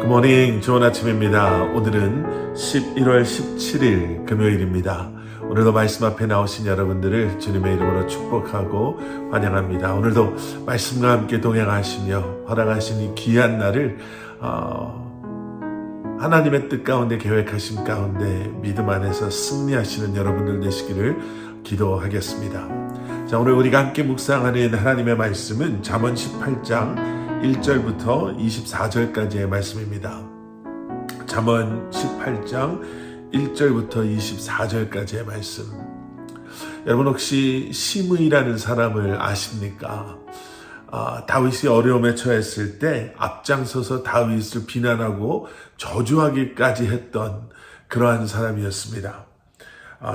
굿모닝, 좋은 아침입니다. 오늘은 11월 17일 금요일입니다. 오늘도 말씀 앞에 나오신 여러분들을 주님의 이름으로 축복하고 환영합니다. 오늘도 말씀과 함께 동행하시며 허락하신 이 귀한 날을 하나님의 뜻 가운데 계획하신 가운데 믿음 안에서 승리하시는 여러분들 되시기를 기도하겠습니다. 자, 오늘 우리가 함께 묵상하는 하나님의 말씀은 잠언 18장 1절부터 24절까지의 말씀입니다. 잠언 18장 1절부터 24절까지의 말씀. 여러분 혹시 시므이라는 사람을 아십니까? 다윗이 어려움에 처했을 때 앞장서서 다윗을 비난하고 저주하기까지 했던 그러한 사람이었습니다.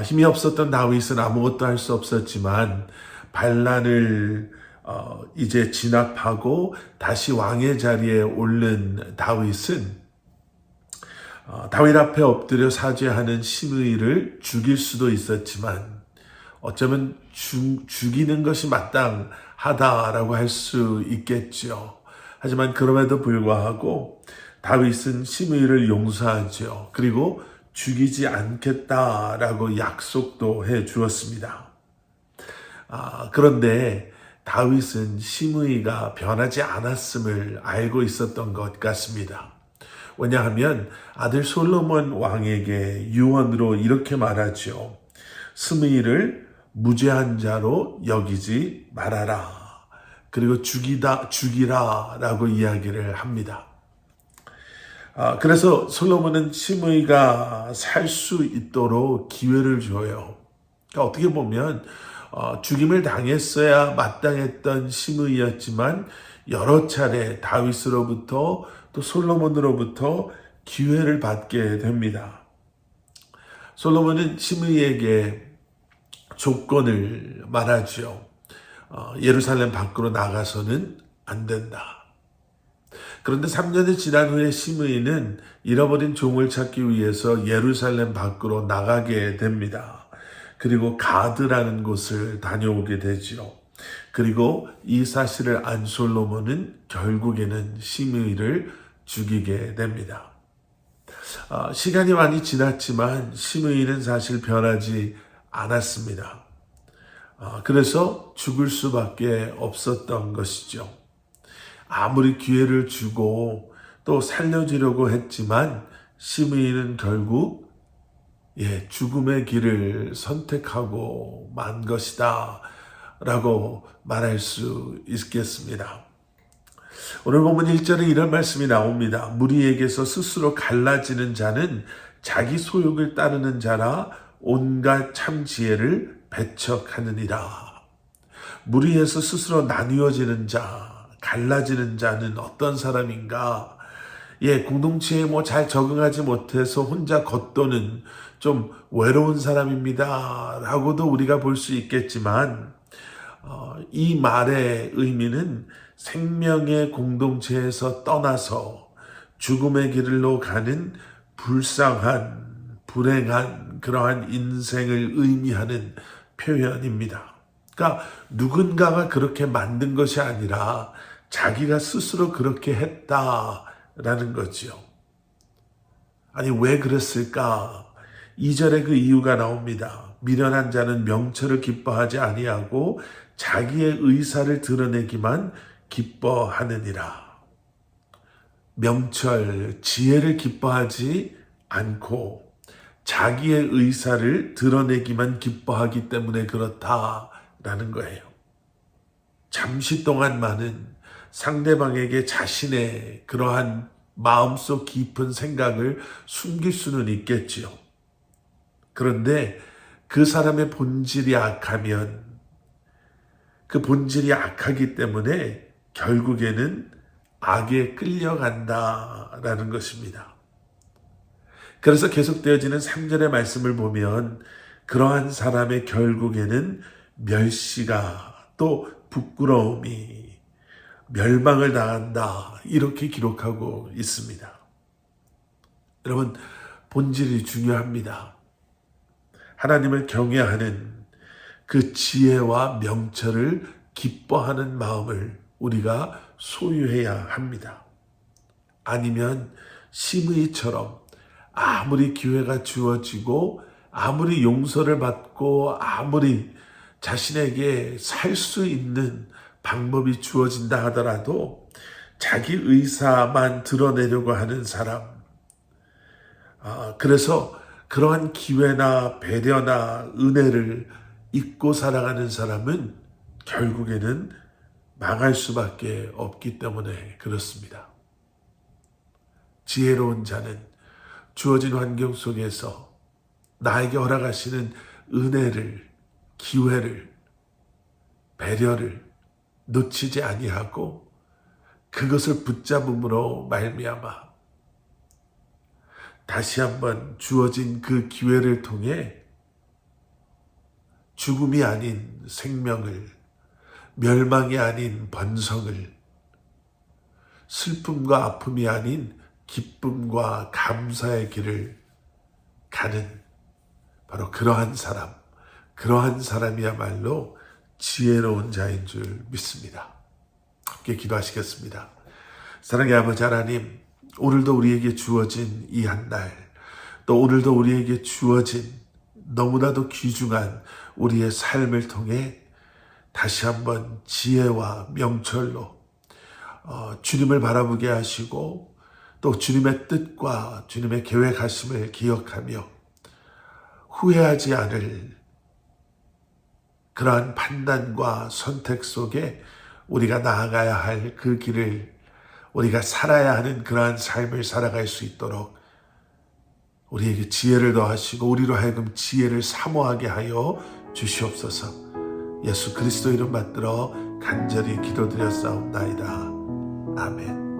힘이 없었던 다윗은 아무것도 할 수 없었지만 반란을 이제 진압하고 다시 왕의 자리에 오른 다윗은 다윗 앞에 엎드려 사죄하는 시므이를 죽일 수도 있었지만 어쩌면 죽이는 것이 마땅하다라고 할 수 있겠죠. 하지만 그럼에도 불구하고 다윗은 시므이를 용서하죠. 그리고 죽이지 않겠다라고 약속도 해 주었습니다. 그런데 다윗은 시므이가 변하지 않았음을 알고 있었던 것 같습니다. 왜냐하면 아들 솔로몬 왕에게 유언으로 이렇게 말하죠. 시므이를 무죄한 자로 여기지 말아라. 그리고 죽이라 라고 이야기를 합니다. 그래서 솔로몬은 시므이가 살 수 있도록 기회를 줘요. 그러니까 어떻게 보면 죽임을 당했어야 마땅했던 시므이였지만 여러 차례 다윗으로부터 또 솔로몬으로부터 기회를 받게 됩니다. 솔로몬은 시므이에게 조건을 말하죠. 예루살렘 밖으로 나가서는 안 된다. 그런데 3년이 지난 후에 시므이는 잃어버린 종을 찾기 위해서 예루살렘 밖으로 나가게 됩니다. 그리고 가드라는 곳을 다녀오게 되지요. 그리고 이 사실을 안 솔로몬은 결국에는 시므이를 죽이게 됩니다. 시간이 많이 지났지만 시므이는 사실 변하지 않았습니다. 그래서 죽을 수밖에 없었던 것이죠. 아무리 기회를 주고 또 살려주려고 했지만 시므이는 결국 죽음의 길을 선택하고 만 것이다 라고 말할 수 있겠습니다. 오늘 본문 1절에 이런 말씀이 나옵니다. 무리에게서 스스로 갈라지는 자는 자기 소욕을 따르는 자라 온갖 참 지혜를 배척하느니라. 무리에서 스스로 나뉘어지는 자, 갈라지는 자는 어떤 사람인가? 공동체에 잘 적응하지 못해서 혼자 겉도는 좀 외로운 사람입니다 라고도 우리가 볼 수 있겠지만 이 말의 의미는 생명의 공동체에서 떠나서 죽음의 길로 가는 불쌍한, 불행한 그러한 인생을 의미하는 표현입니다. 그러니까 누군가가 그렇게 만든 것이 아니라 자기가 스스로 그렇게 했다라는 거죠. 아니 왜 그랬을까? 2절에 그 이유가 나옵니다. 미련한 자는 명철을 기뻐하지 아니하고 자기의 의사를 드러내기만 기뻐하느니라. 명철, 지혜를 기뻐하지 않고 자기의 의사를 드러내기만 기뻐하기 때문에 그렇다라는 거예요. 잠시 동안만은 상대방에게 자신의 그러한 마음속 깊은 생각을 숨길 수는 있겠지요. 그런데 그 사람의 본질이 악하면 그 본질이 악하기 때문에 결국에는 악에 끌려간다라는 것입니다. 그래서 계속되어지는 3절의 말씀을 보면 그러한 사람의 결국에는 멸시가 또 부끄러움이 멸망을 당한다 이렇게 기록하고 있습니다. 여러분 본질이 중요합니다. 하나님을 경외하는 그 지혜와 명철을 기뻐하는 마음을 우리가 소유해야 합니다. 아니면 심의처럼 아무리 기회가 주어지고 아무리 용서를 받고 아무리 자신에게 살 수 있는 방법이 주어진다 하더라도 자기 의사만 드러내려고 하는 사람, 그래서 그러한 기회나 배려나 은혜를 잊고 살아가는 사람은 결국에는 망할 수밖에 없기 때문에 그렇습니다. 지혜로운 자는 주어진 환경 속에서 나에게 허락하시는 은혜를, 기회를, 배려를 놓치지 아니하고 그것을 붙잡음으로 말미암아 다시 한번 주어진 그 기회를 통해 죽음이 아닌 생명을, 멸망이 아닌 번성을, 슬픔과 아픔이 아닌 기쁨과 감사의 길을 가는 바로 그러한 사람이야말로 지혜로운 자인 줄 믿습니다. 함께 기도하시겠습니다. 사랑의 아버지 하나님, 오늘도 우리에게 주어진 이 한 날, 또 오늘도 우리에게 주어진 너무나도 귀중한 우리의 삶을 통해 다시 한번 지혜와 명철로 주님을 바라보게 하시고 또 주님의 뜻과 주님의 계획하심을 기억하며 후회하지 않을 그러한 판단과 선택 속에 우리가 나아가야 할 그 길을, 우리가 살아야 하는 그러한 삶을 살아갈 수 있도록 우리에게 지혜를 더하시고 우리로 하여금 지혜를 사모하게 하여 주시옵소서. 예수 그리스도 이름 받들어 간절히 기도드렸사옵나이다. 아멘.